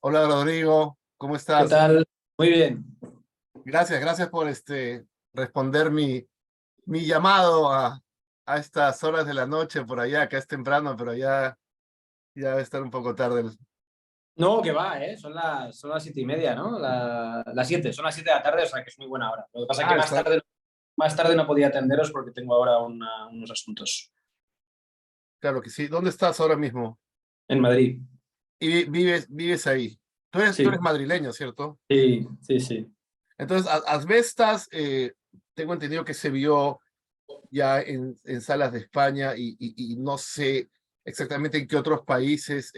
Hola Rodrigo, ¿cómo ¿Qué estás? tal? Muy bien. Gracias por responder mi llamado a estas horas de la noche por allá, acá es temprano, pero ya debe estar un poco tarde. No, que va, ¿eh? Son las 7:30, ¿no? Las 7, son las 7 de la tarde, o sea que es muy buena hora. Lo que pasa es que Está, más tarde no podía atenderos porque tengo ahora unos asuntos claro que sí. ¿Dónde estás ahora mismo? en Madrid. Y vives ahí. Tú eres Sí, madrileño, ¿cierto? sí, sí, sí. Entonces, Asbestas, tengo entendido que se vio ya en salas de España y no sé exactamente en qué otros países,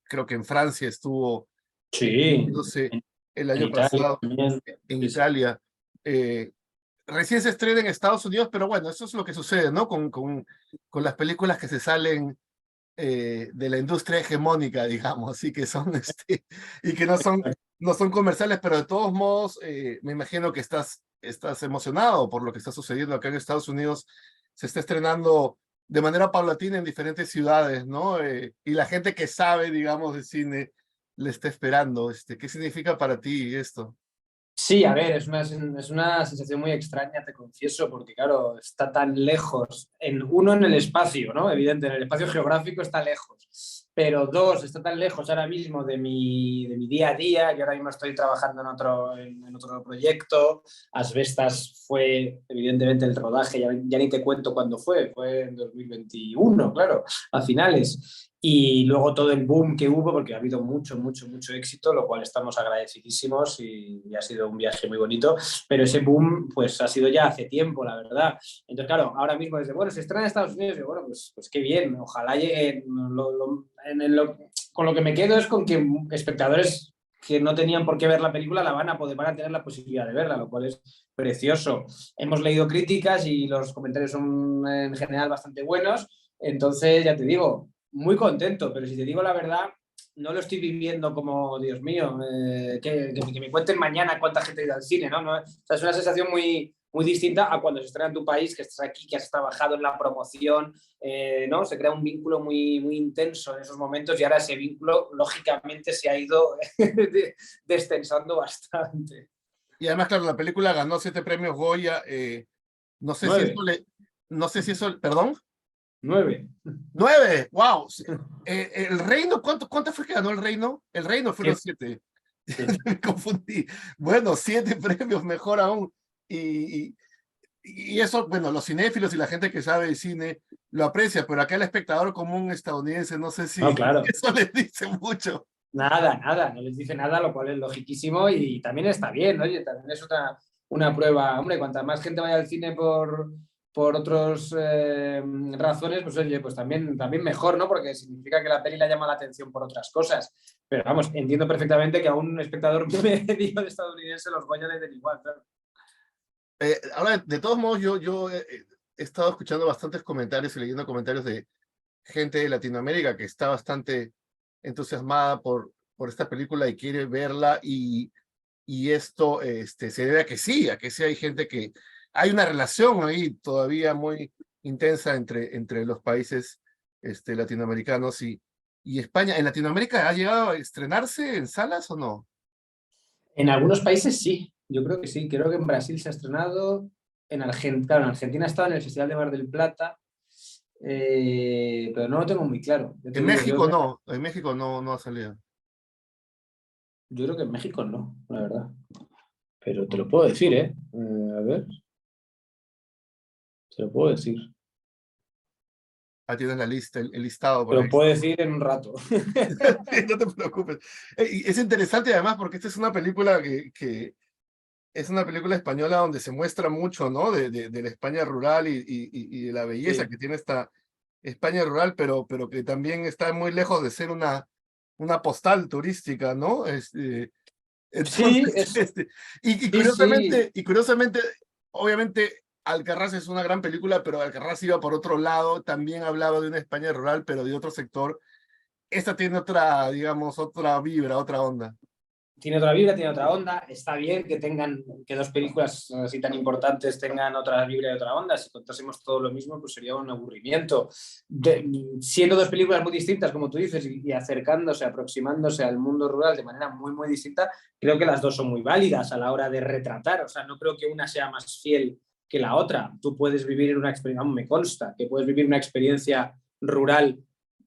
creo que en Francia estuvo Sí, no sé, en, el en año Italia pasado también. en Sí, sí. Italia. Eh, Recién se estrena en Estados Unidos, pero bueno, eso es lo que sucede, ¿no? Con las películas que se salen de la industria hegemónica, digamos, y que son, y que no son comerciales, pero de todos modos, me imagino que estás emocionado por lo que está sucediendo acá en Estados Unidos. Se está estrenando de manera paulatina en diferentes ciudades, ¿no? Y la gente que sabe, digamos, de cine le está esperando. ¿Qué significa para ti esto? Sí, a ver, es una sensación muy extraña, te confieso, porque claro, está tan lejos. En el espacio, ¿no? Evidente, en el espacio geográfico está lejos. Pero dos, está tan lejos ahora mismo de mi día a día. Yo ahora mismo estoy trabajando en otro proyecto. Asbestas fue, evidentemente, el rodaje, ya ni te cuento cuándo fue en 2021, claro, a finales. Y luego todo el boom que hubo, porque ha habido mucho, mucho, mucho éxito, lo cual estamos agradecidísimos y ha sido un viaje muy bonito. Pero ese boom, pues ha sido ya hace tiempo, la verdad. Entonces, claro, ahora mismo desde, bueno, se estrena en Estados Unidos, y bueno, pues qué bien, ojalá llegue. Con lo que me quedo es con que espectadores que no tenían por qué ver la película van a tener la posibilidad de verla, lo cual es precioso. Hemos leído críticas y los comentarios son en general bastante buenos. Entonces, ya te digo, muy contento, pero si te digo la verdad, no lo estoy viviendo como, Dios mío, que me cuenten mañana cuánta gente ha ido al cine, ¿no? O sea, es una sensación muy, muy distinta a cuando se estrena en tu país, que estás aquí, que has trabajado en la promoción, ¿no? Se crea un vínculo muy, muy intenso en esos momentos y ahora ese vínculo, lógicamente, se ha ido destensando bastante. Y además, claro, la película ganó 7 premios Goya. No sé si eso 9, le, no sé si eso, perdón, 9. 9, wow. El Reino, ¿cuánto fue que ganó el Reino? El Reino fueron 7. Sí. Me confundí. Bueno, 7 premios, mejor aún. Y, y, y eso, bueno, los cinéfilos y la gente que sabe de cine lo aprecia, pero acá el espectador común estadounidense, no sé No, si claro. eso les dice mucho. Nada, nada, no les dice nada, lo cual es logiquísimo y también está bien, oye, también es una prueba, hombre, cuanta más gente vaya al cine por otras razones, pues oye, pues también mejor, ¿no? Porque significa que la peli le llama la atención por otras cosas. Pero vamos, entiendo perfectamente que a un espectador medio de estadounidense los Goya le den igual, claro. Ahora, de todos modos, yo he estado escuchando bastantes comentarios y leyendo comentarios de gente de Latinoamérica que está bastante entusiasmada por esta película y quiere verla y esto se debe a que sí hay gente que hay una relación ahí todavía muy intensa entre los países latinoamericanos y España. ¿En Latinoamérica ha llegado a estrenarse en salas o no? En algunos países sí, yo creo que sí, creo que en Brasil se ha estrenado, en Argentina, claro, en Argentina ha estado en el Festival de Mar del Plata. Pero no lo tengo muy claro. Ya te En digo, yo, México no, en México no ha salido. yo creo que en México no, la verdad. Pero te lo puedo decir, ¿eh? A ver, te lo puedo decir. Ah, tienes la lista, el listado Te por lo ahí. puedo decir en un rato. No te preocupes. Y es interesante además porque esta es una película que es una película española donde se muestra mucho, ¿no? De la España rural y de la belleza Sí, que tiene esta España rural, pero que también está muy lejos de ser una postal turística, ¿no? sí, Entonces, y sí, sí. curiosamente, obviamente, Alcarrás es una gran película, pero Alcarrás iba por otro lado, también hablaba de una España rural, pero de otro sector. Esta tiene otra, digamos, otra vibra, otra onda. tiene otra vibra, tiene otra onda. Está bien que tengan, que dos películas así tan importantes tengan otra vibra y otra onda. Si contásemos todo lo mismo, pues sería un aburrimiento. Siendo dos películas muy distintas, como tú dices, y acercándose, aproximándose al mundo rural de manera muy, muy distinta, creo que las dos son muy válidas a la hora de retratar. O sea, no creo que una sea más fiel que la otra. Tú puedes vivir una experiencia, me consta, que puedes vivir una experiencia rural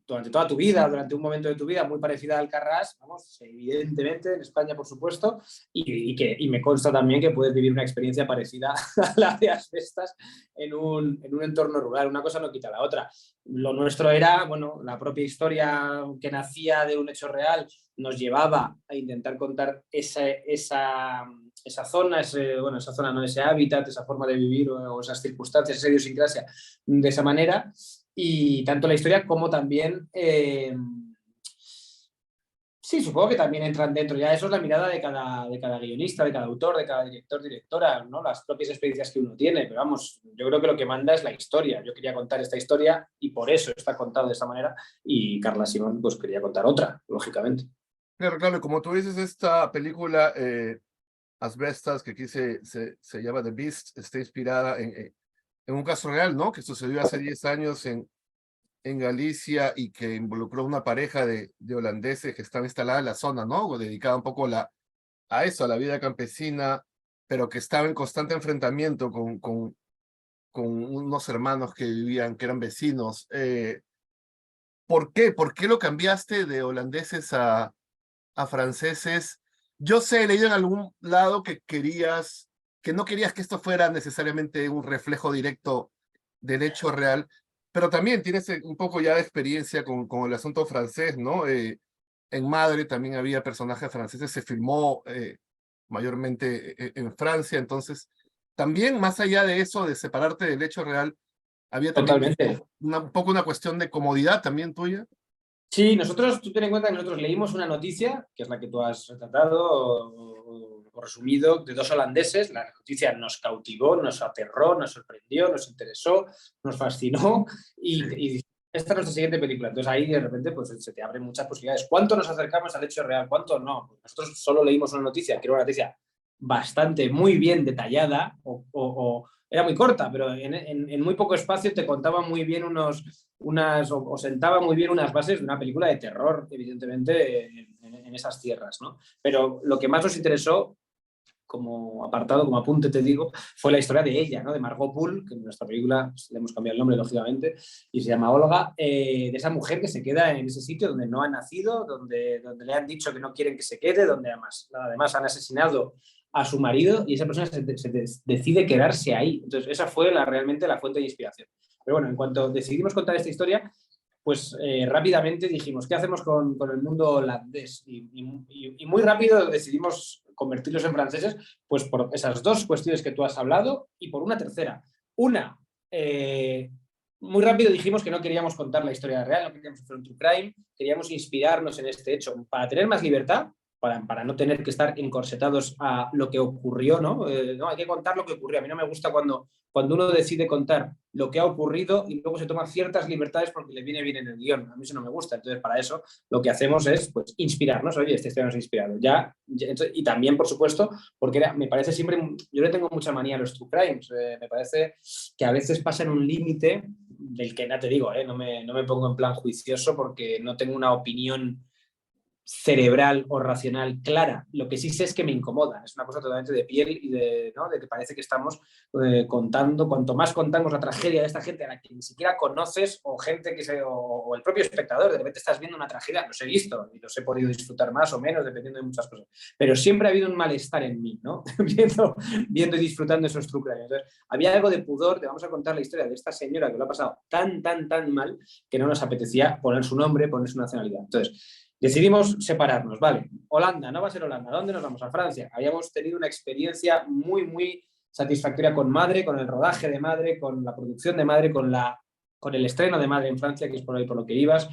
durante toda tu vida, durante un momento de tu vida muy parecida a Alcarrás, vamos, evidentemente en España, por supuesto, y me consta también que puedes vivir una experiencia parecida a la de Asbestas en un entorno rural. Una cosa no quita la otra. Lo nuestro era, bueno, la propia historia que nacía de un hecho real nos llevaba a intentar contar esa zona, esa zona, no, ese hábitat, esa forma de vivir o esas circunstancias, esa idiosincrasia de esa manera. Y tanto la historia como también, sí, supongo que también entran dentro, ya eso es la mirada de cada guionista, de cada autor, de cada director, directora, ¿no? Las propias experiencias que uno tiene, pero vamos, yo creo que lo que manda es la historia. Yo quería contar esta historia y por eso está contado de esta manera, y Carla Simón pues quería contar otra, lógicamente. Claro, claro, como tú dices, esta película Asbestas, que aquí se llama The Beast, está inspirada en un caso real, ¿no? Que sucedió hace 10 años en Galicia y que involucró una pareja de holandeses que están instaladas en la zona, ¿no? O dedicada un poco a eso, a la vida campesina, pero que estaba en constante enfrentamiento con unos hermanos que vivían, que eran vecinos. ¿Por qué? ¿Por qué lo cambiaste de holandeses a franceses? Yo sé, he leído en algún lado que no querías que esto fuera necesariamente un reflejo directo del hecho real, pero también tienes un poco ya de experiencia con el asunto francés, ¿no? En Madre también había personajes franceses, se filmó mayormente en Francia, entonces también más allá de eso, de separarte del hecho real, había también Totalmente. un poco una cuestión de comodidad también tuya. Sí, nosotros, tú ten en cuenta que nosotros leímos una noticia, que es la que tú has retratado o resumido, de dos holandeses. La noticia nos cautivó, nos aterró, nos sorprendió, nos interesó, nos fascinó y esta es nuestra siguiente película. Entonces ahí de repente pues, se te abren muchas posibilidades. ¿Cuánto nos acercamos al hecho real? ¿Cuánto no? Pues nosotros solo leímos una noticia, que era una noticia bastante, muy bien detallada o era muy corta, pero en muy poco espacio te contaba muy bien o sentaba muy bien unas bases de una película de terror, evidentemente, en esas tierras, ¿no? Pero lo que más nos interesó, como apartado, como apunte te digo, fue la historia de ella, ¿no? De Margot Poole, que en nuestra película pues, le hemos cambiado el nombre, lógicamente, y se llama Olga, de esa mujer que se queda en ese sitio donde no ha nacido, donde le han dicho que no quieren que se quede, donde además han asesinado a su marido y esa persona decide quedarse ahí. Entonces, esa fue realmente la fuente de inspiración. Pero bueno, en cuanto decidimos contar esta historia, pues rápidamente dijimos, ¿qué hacemos con el mundo holandés? Y muy rápido decidimos convertirlos en franceses, pues por esas dos cuestiones que tú has hablado y por una tercera. Una, muy rápido dijimos que no queríamos contar la historia real, no queríamos hacer un true crime, queríamos inspirarnos en este hecho para tener más libertad, para no tener que estar encorsetados a lo que ocurrió, ¿no? No, hay que contar lo que ocurrió. A mí no me gusta cuando uno decide contar lo que ha ocurrido y luego se toma ciertas libertades porque le viene bien en el guión. A mí eso no me gusta. Entonces, para eso lo que hacemos es pues, inspirarnos. Oye, esta historia nos ha inspirado. Y también, por supuesto, porque me parece siempre, yo le tengo mucha manía a los true crimes. Me parece que a veces pasan un límite del que, ya te digo, no me pongo en plan juicioso porque no tengo una opinión cerebral o racional clara. Lo que sí sé es que me incomoda. Es una cosa totalmente de piel y ¿no? De que parece que estamos contando, cuanto más contamos la tragedia de esta gente a la que ni siquiera conoces o gente o el propio espectador, de repente estás viendo una tragedia, los he visto y los he podido disfrutar más o menos dependiendo de muchas cosas. Pero siempre ha habido un malestar en mí, ¿no? viendo y disfrutando esos true crime. Entonces, había algo de pudor de vamos a contar la historia de esta señora que lo ha pasado tan mal que no nos apetecía poner su nombre, poner su nacionalidad. Entonces, decidimos separarnos, vale, Holanda, no va a ser Holanda, ¿dónde nos vamos? A Francia. Habíamos tenido una experiencia muy satisfactoria con Madre, con el rodaje de Madre, con la producción de Madre, con el estreno de Madre en Francia, que es por ahí por lo que ibas.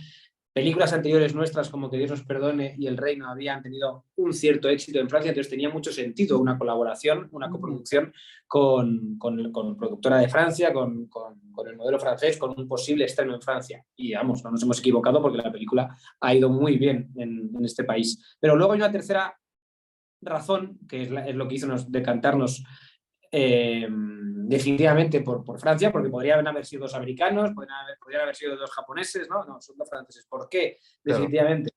Películas anteriores nuestras, como Que Dios nos perdone y El Reino, habían tenido un cierto éxito en Francia, entonces tenía mucho sentido una colaboración, una coproducción con productora de Francia, con el modelo francés, con un posible estreno en Francia. Y vamos, no nos hemos equivocado porque la película ha ido muy bien en este país. Pero luego hay una tercera razón, que es lo que hizo decantarnos definitivamente por Francia, porque podrían haber sido 2 americanos, podrían haber sido 2 japoneses, ¿no? No, son 2 franceses. ¿Por qué? Claro. Definitivamente.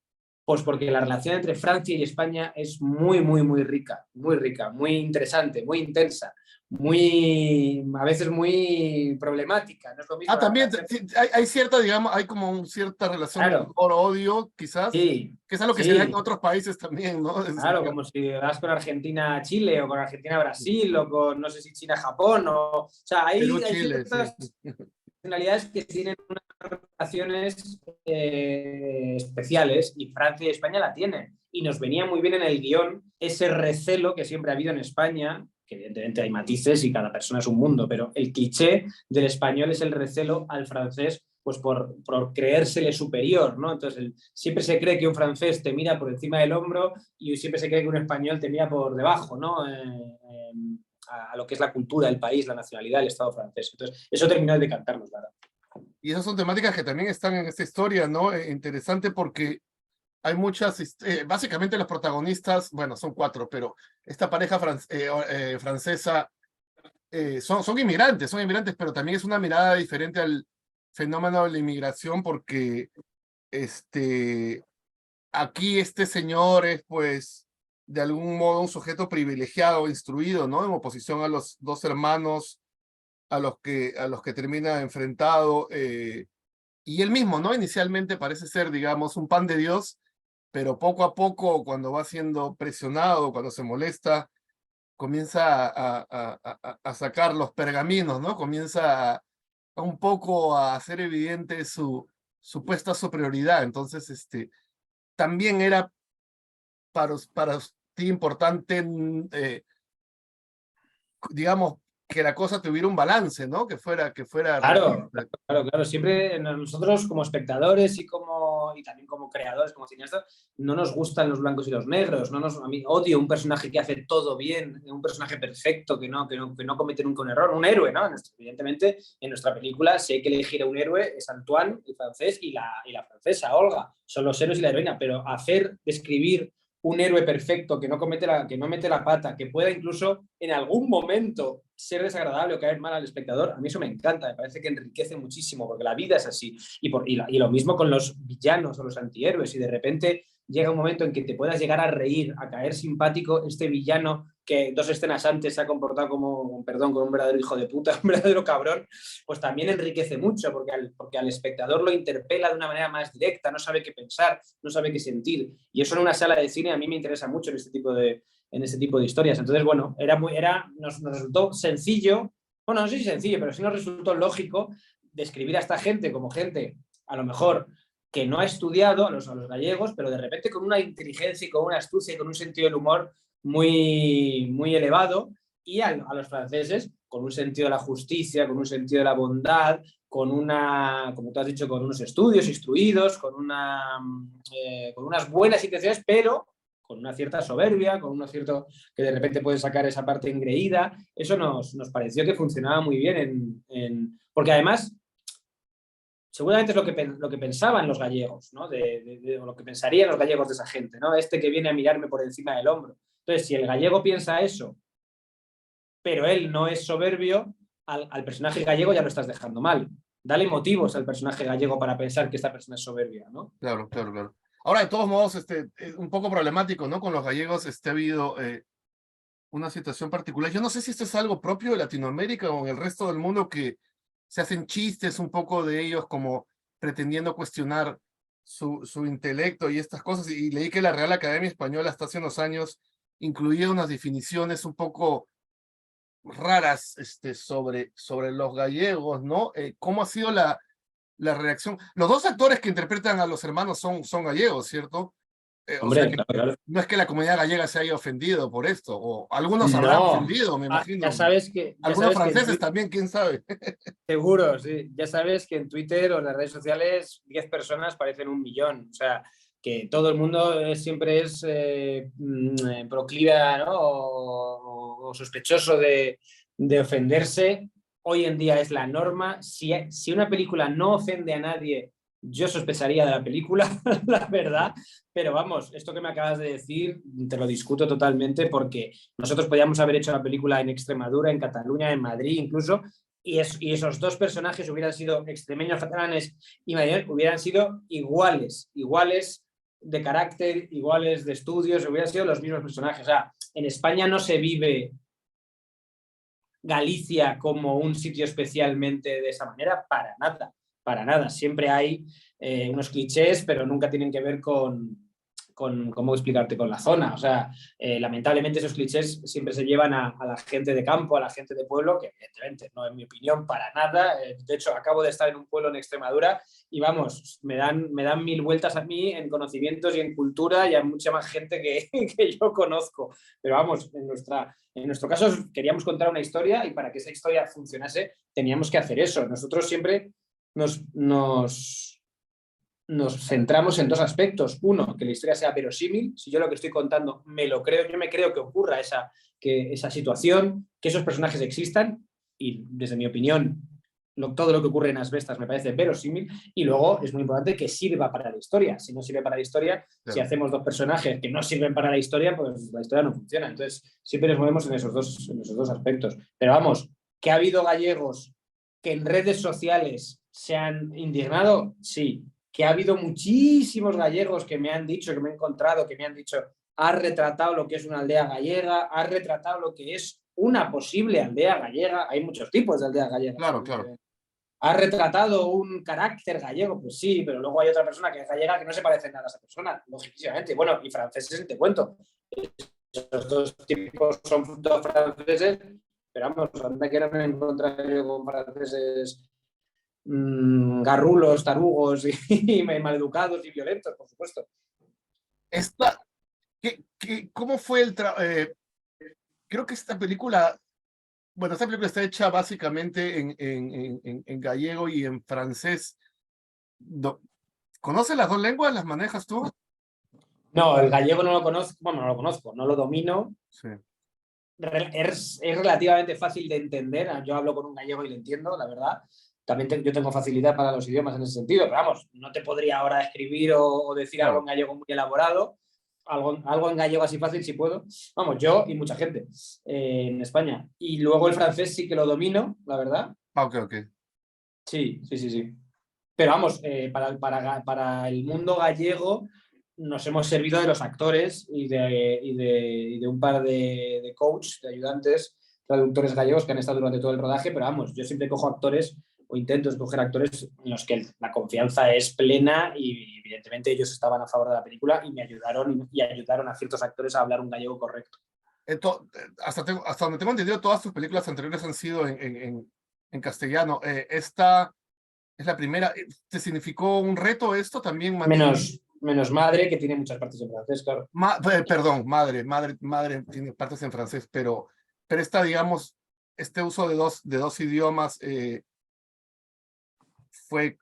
Pues porque la relación entre Francia y España es muy, muy, muy rica, muy interesante, muy intensa, a veces muy problemática. No es lo mismo la También relación. hay cierta, digamos, hay como cierta relación de Claro, amor-odio, quizás, sí, que es algo que se da en sí. otros países también, ¿no? Claro, como si vas con Argentina a Chile o con Argentina a Brasil o con, no sé si China a Japón. O sea, Perú, hay Chile, sí. ciertas nacionalidades que tienen unas relaciones especiales y Francia y España la tienen. Y nos venía muy bien en el guión ese recelo que siempre ha habido en España, que evidentemente hay matices y cada persona es un mundo, pero el cliché del español es el recelo al francés pues por creérsele superior, ¿no? Entonces, siempre se cree que un francés te mira por encima del hombro y siempre se cree que un español te mira por debajo, ¿no? A lo que es la cultura del país, la nacionalidad, el Estado francés. Entonces, eso terminó de decantarnos, ¿verdad? Y esas son temáticas que también están en esta historia, ¿no? Interesante porque hay muchas, básicamente los protagonistas, bueno, son 4, pero esta pareja francesa son inmigrantes, pero también es una mirada diferente al fenómeno de la inmigración porque este, aquí este señor es pues de algún modo un sujeto privilegiado, instruido, ¿no? En oposición a los 2 hermanos a los que termina enfrentado, y él mismo, ¿no? Inicialmente parece ser, digamos, un pan de Dios, pero poco a poco, cuando va siendo presionado, cuando se molesta, comienza a sacar los pergaminos, ¿no? Comienza a un poco a hacer evidente su supuesta superioridad. Entonces, también era para ti importante, digamos, que la cosa tuviera un balance, ¿no? Que fuera Claro, realista. claro. Siempre nosotros como espectadores y también como creadores, como cineastas, no nos gustan los blancos y los negros. A mí odio un personaje que hace todo bien, un personaje perfecto, que no comete nunca un error, un héroe, ¿no? Evidentemente, en nuestra película, si hay que elegir a un héroe, es Antoine, el francés, y la francesa, Olga. Son los héroes y la heroína, pero describir un héroe perfecto que que no mete la pata, que pueda incluso en algún momento ser desagradable o caer mal al espectador, a mí eso me encanta, me parece que enriquece muchísimo, porque la vida es así. Y lo mismo con los villanos o los antihéroes, y de repente llega un momento en que te puedas llegar a reír, a caer simpático este villano que 2 escenas antes se ha comportado como, perdón, como un verdadero hijo de puta, un verdadero cabrón, pues también enriquece mucho, porque al espectador lo interpela de una manera más directa, no sabe qué pensar, no sabe qué sentir. Y eso en una sala de cine a mí me interesa mucho en este tipo de historias. Entonces, bueno, nos resultó sencillo, bueno, no sé si sencillo, pero sí nos resultó lógico describir a esta gente como gente, a lo mejor, que no ha estudiado, a los gallegos, pero de repente con una inteligencia y con una astucia y con un sentido del humor muy, muy elevado, y a los franceses con un sentido de la justicia, con un sentido de la bondad, como tú has dicho, con unos estudios instruidos, con unas buenas intenciones, pero con una cierta soberbia, con un cierto que de repente puede sacar esa parte engreída. Eso nos pareció que funcionaba muy bien porque además seguramente es lo que pensaban los gallegos, ¿no? O lo que pensarían los gallegos de esa gente, ¿no? Este que viene a mirarme por encima del hombro. Entonces, si el gallego piensa eso, pero él no es soberbio, al personaje gallego ya lo estás dejando mal. Dale motivos al personaje gallego para pensar que esta persona es soberbia, ¿no? Claro, claro, claro. Ahora, de todos modos, es un poco problemático, ¿no? Con los gallegos, ha habido una situación particular. Yo no sé si esto es algo propio de Latinoamérica o en el resto del mundo que se hacen chistes un poco de ellos como pretendiendo cuestionar su intelecto y estas cosas. Y leí que la Real Academia Española hasta hace unos años incluía unas definiciones un poco raras sobre los gallegos, ¿no? ¿Cómo ha sido la reacción? Los 2 actores que interpretan a los hermanos son gallegos, ¿cierto? O sea Hombre, que claro, claro. no es que la comunidad gallega se haya ofendido por esto, o algunos habrán No, ofendido, me ya imagino. sabes que, ya Algunos sabes que en franceses Twitter, también, quién sabe. seguro, sí, ya sabes que en Twitter o en las redes sociales 10 personas parecen 1 millón. O sea, que todo el mundo siempre es proclive, ¿no? O sospechoso de ofenderse. Hoy en día es la norma. Si una película no ofende a nadie yo sospecharía de la película, la verdad, pero vamos, esto que me acabas de decir te lo discuto totalmente porque nosotros podíamos haber hecho la película en Extremadura, en Cataluña, en Madrid incluso, y esos dos personajes hubieran sido extremeños, catalanes y madrileños, hubieran sido iguales de carácter, iguales de estudios, hubieran sido los mismos personajes. O sea, en España no se vive Galicia como un sitio especialmente de esa manera, para nada, para nada. Siempre hay unos clichés, pero nunca tienen que ver con cómo explicarte, con la zona. O sea, lamentablemente esos clichés siempre se llevan a la gente de campo, a la gente de pueblo, que evidentemente no es mi opinión para nada. De hecho, acabo de estar en un pueblo en Extremadura y vamos, me dan mil vueltas a mí en conocimientos y en cultura y a mucha más gente que yo conozco. Pero vamos, en nuestro caso queríamos contar una historia y para que esa historia funcionase teníamos que hacer eso. Nosotros siempre nos centramos en dos aspectos. Uno, que la historia sea verosímil. Si yo lo que estoy contando me lo creo, yo me creo que ocurra esa situación, que esos personajes existan y desde mi opinión todo lo que ocurre en Asbestas me parece verosímil. Y luego es muy importante que sirva para la historia. Si no sirve para la historia, Claro. si hacemos dos personajes que no sirven para la historia, pues la historia no funciona. Entonces siempre nos movemos en esos dos aspectos. Pero vamos, que ha habido gallegos que en redes sociales se han indignado, sí. Que ha habido muchísimos gallegos que me han dicho, que me he encontrado, que me han dicho, has retratado lo que es una aldea gallega, has retratado lo que es una posible aldea gallega. Hay muchos tipos de aldeas gallegas. Claro, claro. ¿Has retratado un carácter gallego? Pues sí, pero luego hay otra persona que es gallega que no se parece nada a esa persona, lógicamente. Bueno, y franceses, te cuento. Esos dos tipos son dos franceses, pero vamos, ¿dónde quiero encontrar yo con franceses garrulos, tarugos y maleducados y violentos, por supuesto? ¿Cómo fue creo que esta película está hecha básicamente en gallego y en francés. ¿Conoces las dos lenguas? ¿Las manejas tú? No, el gallego no lo conozco, bueno, no lo conozco, no lo domino. Sí. Es relativamente fácil de entender. Yo hablo con un gallego y lo entiendo, la verdad. También yo tengo facilidad para los idiomas en ese sentido, pero vamos, no te podría ahora escribir o decir algo en gallego muy elaborado. Algo en gallego así fácil si puedo. Vamos, yo y mucha gente en España. Y luego el francés sí que lo domino, la verdad. Ok. Sí. Pero vamos, para el mundo gallego nos hemos servido de los actores y de un par de coach, de ayudantes, traductores gallegos que han estado durante todo el rodaje, pero vamos, yo siempre cojo actores o intento escoger actores en los que la confianza es plena y evidentemente ellos estaban a favor de la película y me ayudaron a ciertos actores a hablar un gallego correcto. Hasta donde tengo entendido, todas tus películas anteriores han sido en castellano. Esta es la primera. ¿Te significó un reto esto también? Menos Madre, que tiene muchas partes en francés, claro. Perdón, madre tiene partes en francés, pero esta, digamos, este uso de dos idiomas ¿fue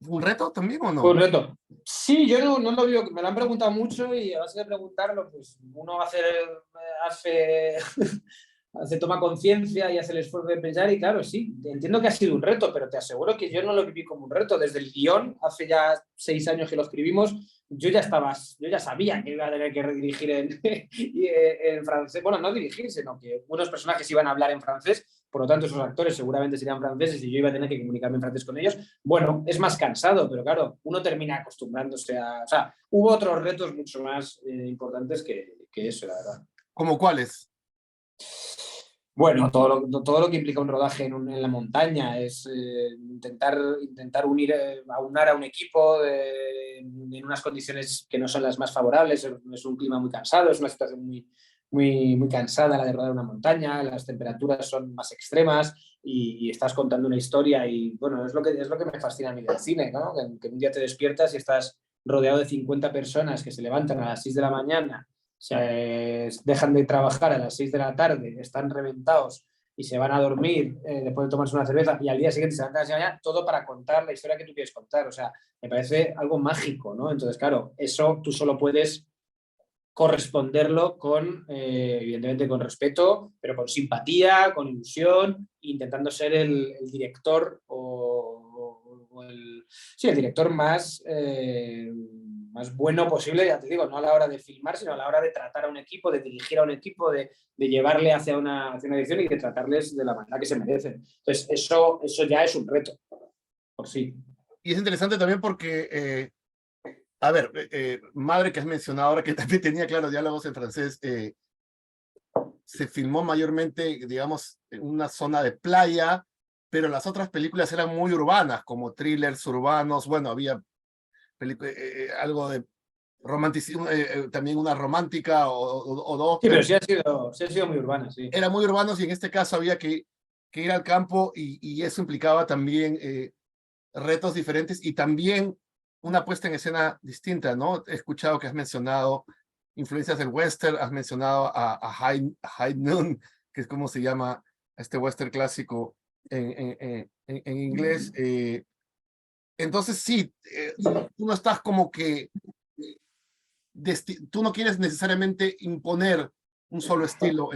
un reto también o no? Un reto. Sí, yo no lo veo, me lo han preguntado mucho y a base de preguntarlo, pues uno toma conciencia y hace el esfuerzo de pensar y claro, sí, entiendo que ha sido un reto, pero te aseguro que yo no lo viví como un reto. Desde el guión, hace ya 6 años que lo escribimos, yo ya sabía que iba a tener que redirigir en francés. Bueno, no dirigir, sino que unos personajes iban a hablar en francés, por lo tanto esos actores seguramente serían franceses y yo iba a tener que comunicarme en francés con ellos. Bueno, es más cansado, pero claro, uno termina acostumbrándose a... O sea, hubo otros retos mucho más importantes que eso, la verdad. ¿Cómo cuáles? Bueno, todo lo que implica un rodaje en la montaña es intentar aunar a un equipo en unas condiciones que no son las más favorables. Es un clima muy cansado, es una situación muy cansada la de rodar una montaña, las temperaturas son más extremas y estás contando una historia y bueno, es lo que me fascina a mí del cine, ¿no? Que un día te despiertas y estás rodeado de 50 personas que se levantan a las 6 de la mañana, se dejan de trabajar a las 6 de la tarde, están reventados y se van a dormir después de tomarse una cerveza y al día siguiente se levantan a las 6 de la mañana, todo para contar la historia que tú quieres contar. O sea, me parece algo mágico, ¿no? Entonces, claro, eso tú solo puedes corresponderlo evidentemente con respeto, pero con simpatía, con ilusión, intentando ser el director o Sí, el director más bueno posible, ya te digo, no a la hora de filmar, sino a la hora de tratar a un equipo, de dirigir a un equipo, de llevarle hacia una dirección y de tratarles de la manera que se merecen. Entonces, eso ya es un reto, por sí. Y es interesante también porque, a ver, Madre, que has mencionado ahora, que también tenía, claro, diálogos en francés, se filmó mayormente, digamos, en una zona de playa, pero las otras películas eran muy urbanas, como thrillers urbanos. Bueno, había algo de romanticismo, también una romántica o dos, Sí, pero pero sí ha sido muy urbana, sí. eran muy urbanos y en este caso había que ir al campo y eso implicaba también retos diferentes y también una puesta en escena distinta, ¿no? He escuchado que has mencionado influencias del western, has mencionado a High Noon, que es como se llama este western clásico en inglés. Entonces sí, tú no estás como que, tú no quieres necesariamente imponer un solo estilo,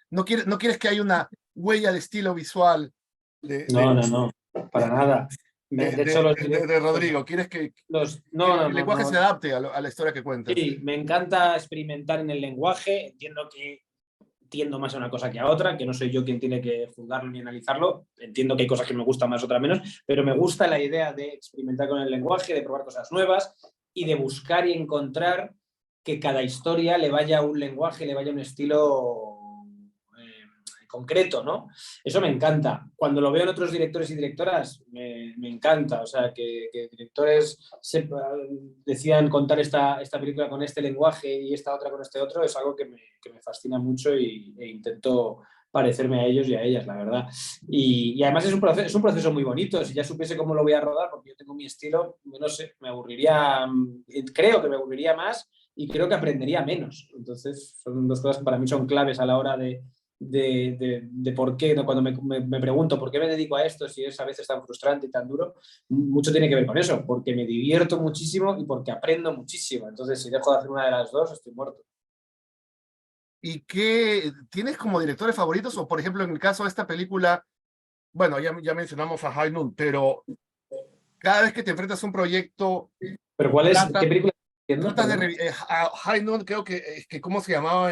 no quieres que haya una huella de estilo visual No, no, no, para nada. De hecho, de Rodrigo, quieres que no, no, el no, lenguaje no. se adapte a la historia que cuentas. Sí, me encanta experimentar en el lenguaje. Entiendo que tiendo más a una cosa que a otra, que no soy yo quien tiene que juzgarlo ni analizarlo. Entiendo que hay cosas que me gustan más, otras menos, pero me gusta la idea de experimentar con el lenguaje, de probar cosas nuevas y de buscar y encontrar que cada historia le vaya a un lenguaje, le vaya a un estilo concreto, ¿no? Eso me encanta. Cuando lo veo en otros directores y directoras, me encanta. O sea, que directores decidan contar esta película con este lenguaje y esta otra con este otro, es algo que me fascina mucho e intento parecerme a ellos y a ellas, la verdad. Y además es un proceso muy bonito. Si ya supiese cómo lo voy a rodar, porque yo tengo mi estilo, no sé, me aburriría, creo que me aburriría más y creo que aprendería menos. Entonces, son dos cosas que para mí son claves a la hora de por qué, ¿no? Cuando me pregunto por qué me dedico a esto, si es a veces tan frustrante y tan duro, mucho tiene que ver con eso, porque me divierto muchísimo y porque aprendo muchísimo. Entonces, si dejo de hacer una de las dos, estoy muerto. ¿Y qué tienes como directores favoritos? O, por ejemplo, en el caso de esta película, bueno, ya mencionamos a High Noon, pero cada vez que te enfrentas a un proyecto, ¿Pero cuál es? ¿Qué película estás tratas de viendo? High Noon, creo que ¿cómo se llamaba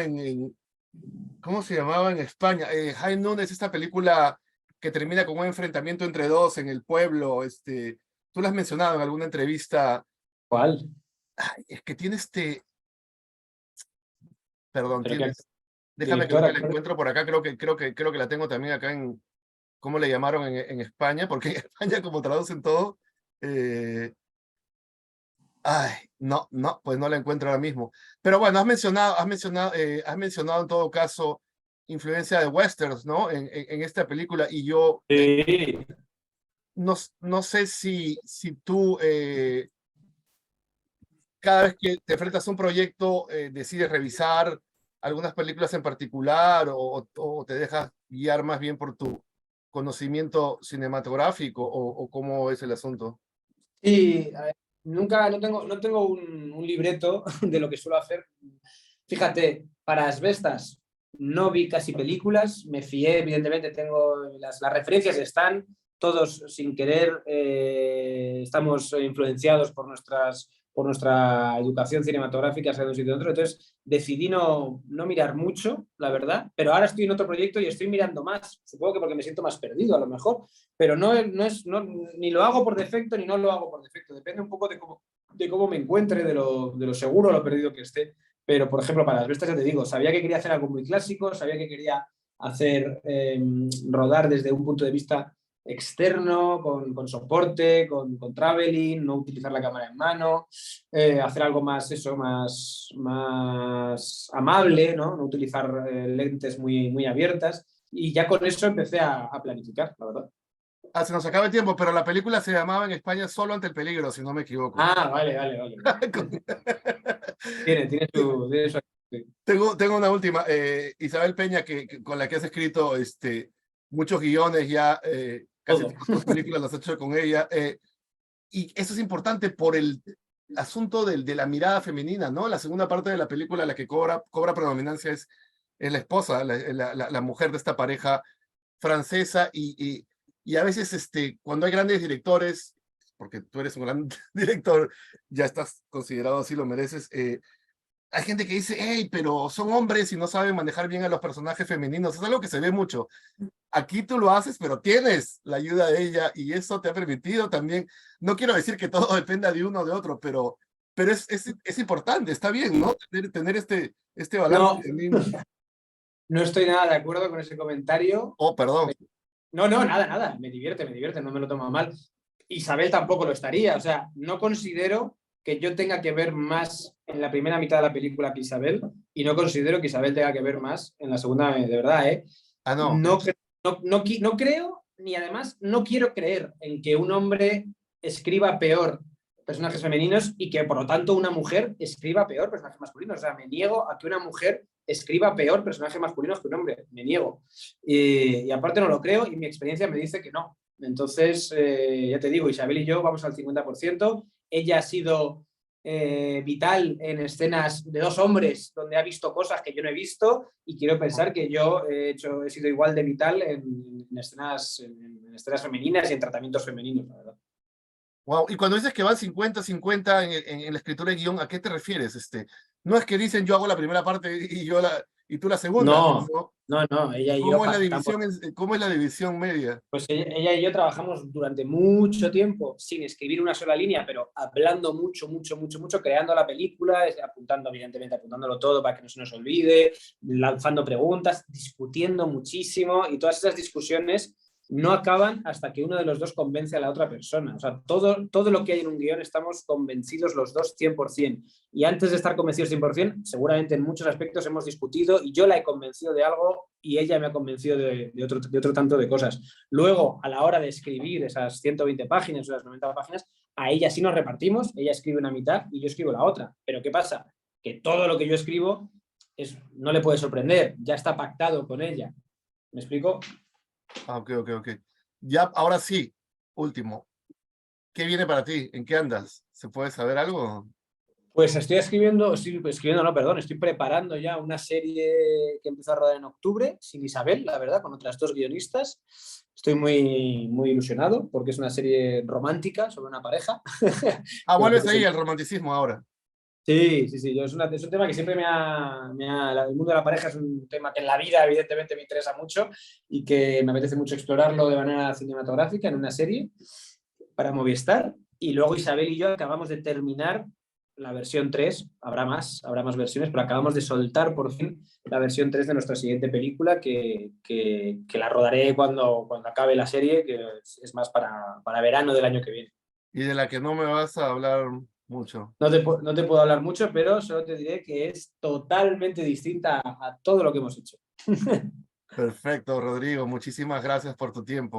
¿cómo se llamaba en España? High Noon es esta película que termina con un enfrentamiento entre dos en el pueblo. Tú lo has mencionado en alguna entrevista. ¿Cuál? Ay, es que tiene perdón, ¿Pero qué déjame que ver director, que la actor? encuentro por acá. Creo que la tengo también acá ¿cómo le llamaron en España? Porque en España, como traducen todo, ay, no, pues no la encuentro ahora mismo. Pero bueno, has mencionado en todo caso influencia de westerns, ¿no? En esta película, y yo Sí. no sé si tú, cada vez que te enfrentas a un proyecto, decides revisar algunas películas en particular o te dejas guiar más bien por tu conocimiento cinematográfico o cómo es el asunto. Sí, a ver, nunca, no tengo un libreto de lo que suelo hacer. Fíjate, para Asbestas no vi casi películas, me fié, evidentemente tengo las referencias están, todos sin querer estamos influenciados por nuestra educación cinematográfica, sea de un sitio de otro, entonces decidí no mirar mucho, la verdad, pero ahora estoy en otro proyecto y estoy mirando más, supongo que porque me siento más perdido a lo mejor, pero ni lo hago por defecto ni no lo hago por defecto, depende un poco de cómo me encuentre, de lo seguro o lo perdido que esté. Pero, por ejemplo, para las bestas ya te digo, sabía que quería hacer algo muy clásico, sabía que quería hacer rodar desde un punto de vista externo, con soporte, con traveling, no utilizar la cámara en mano, hacer algo más, eso, más amable, no utilizar lentes muy abiertas. Y ya con eso empecé a planificar, la verdad. Se nos acaba el tiempo, pero la película se llamaba en España Solo ante el peligro, si no me equivoco. Ah, vale, vale, vale. Tiene su. Sí. Tengo una última. Isabel Peña, con la que has escrito muchos guiones ya, casi Todo. todas tus películas las has hecho con ella. Y eso es importante por el asunto de la mirada femenina, ¿no? La segunda parte de la película, la que cobra predominancia es la esposa, la mujer de esta pareja francesa. Y a veces, cuando hay grandes directores, porque tú eres un gran director, ya estás considerado así, lo mereces. Hay gente que dice, hey, pero son hombres y no saben manejar bien a los personajes femeninos. Es algo que se ve mucho. Aquí tú lo haces, pero tienes la ayuda de ella y eso te ha permitido también. No quiero decir que todo dependa de uno o de otro, pero es importante, está bien, ¿no? Tener este balance No, femenino. no estoy nada de acuerdo con ese comentario. Oh, perdón. No, nada, me divierte, no me lo tomo mal. Isabel tampoco lo estaría, o sea, no considero que yo tenga que ver más en la primera mitad de la película que Isabel, y no considero que Isabel tenga que ver más en la segunda, de verdad, ¿eh? Ah, no. No creo, ni además no quiero creer en que un hombre escriba peor personajes femeninos y que por lo tanto una mujer escriba peor personajes masculinos. O sea, me niego a que una mujer escriba peor personajes masculinos que un hombre, me niego. Y aparte no lo creo y mi experiencia me dice que no. Entonces, ya te digo, Isabel y yo vamos al 50%. Ella ha sido vital en escenas de dos hombres donde ha visto cosas que yo no he visto, y quiero pensar que yo he sido igual de vital en escenas femeninas y en tratamientos femeninos, la verdad. Wow. Y cuando dices que van 50-50 en la escritura de guión, ¿a qué te refieres? No es que dicen yo hago la primera parte y tú la segunda, No, ¿no? ella y yo ¿Cómo es la pactamos. división, cómo es la división media? Pues ella y yo trabajamos durante mucho tiempo sin escribir una sola línea, pero hablando mucho, creando la película, apuntándolo todo para que no se nos olvide, lanzando preguntas, discutiendo muchísimo, y todas esas discusiones no acaban hasta que uno de los dos convence a la otra persona. O sea, todo lo que hay en un guión estamos convencidos los dos 100%. Y antes de estar convencidos 100%, seguramente en muchos aspectos hemos discutido y yo la he convencido de algo y ella me ha convencido de otro tanto de cosas. Luego, a la hora de escribir esas 120 páginas o las 90 páginas, a ella sí nos repartimos, ella escribe una mitad y yo escribo la otra. Pero ¿qué pasa? Que todo lo que yo escribo no le puede sorprender, ya está pactado con ella. ¿Me explico? Ah, ok. Ya, ahora sí, último. ¿Qué viene para ti? ¿En qué andas? ¿Se puede saber algo? Pues estoy preparando ya una serie que empiezo a rodar en octubre, sin Isabel, la verdad, con otras dos guionistas. Estoy muy ilusionado porque es una serie romántica sobre una pareja. Ah, vuelves ahí al romanticismo ahora. Sí. Es un tema que siempre el mundo de la pareja es un tema que en la vida evidentemente me interesa mucho y que me apetece mucho explorarlo de manera cinematográfica en una serie para Movistar. Y luego Isabel y yo acabamos de terminar la versión 3, habrá más versiones, pero acabamos de soltar por fin la versión 3 de nuestra siguiente película, que la rodaré cuando acabe la serie, que es más para verano del año que viene. Y de la que no me vas a hablar mucho. No te puedo hablar mucho, pero solo te diré que es totalmente distinta a todo lo que hemos hecho. Perfecto, Rodrigo. Muchísimas gracias por tu tiempo.